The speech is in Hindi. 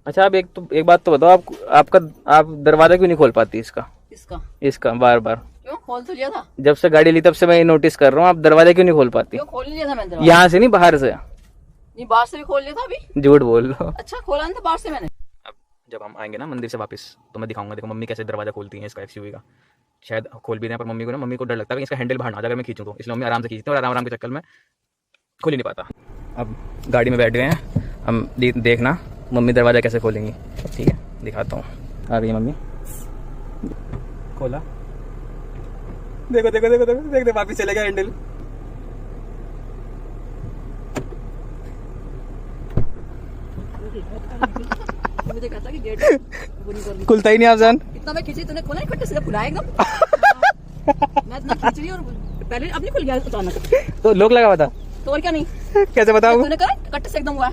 अच्छा आप एक बात तो बताओ, आप दरवाजा क्यों नहीं खोल पाती इसका? इसका बार बार क्यों खोल तो लिया था, जब से गाड़ी ली तब से मैं ये नोटिस कर रहा हूँ, आप दरवाजा क्यों नहीं खोल पाती? क्यों खोल लिया था मैंने दरवाजा? यहाँ से नहीं, बाहर से। नहीं बाहर से भी खोल लिया था अभी। झूठ बोल लो। अच्छा खोला नहीं था बाहर से मैंने। अब जब हम आएंगे ना मंदिर से वापस तो मैं दिखाऊंगा, देखो मम्मी कैसे दरवाजा खोलती हैं इसका एक्सयूवी का। शायद खोल भी रहे हैं पर मम्मी को डर लगता है कि इसका हैंडल बाहर ना आ जाए अगर मैं खींचूं तो, इसलिए मम्मी आराम से खींचती है और आराम के चक्कर में खोल ही नहीं पाता। अब गाड़ी में बैठ गए हैं हम, देखना मम्मी दरवाजा कैसे खोलेंगी। ठीक है दिखाता हूँ, आ रही है मम्मी। खोला, देखो देखो देखो देखो देख दे, वापिस चलेगा हैंडल। मुझे कहता कि गेट खुलता ही नहीं आसान। इतना मैं खींची, तूने खोला इकट्ठे से खुला एकदम। मैं इतना खींच रही और पहले अब नहीं खुल गया अचानक। तो लोग लगा हुआ था तो और क्या नहीं, कैसे बताओ? तूने कहा इकट्ठे से एकदम हुआ है।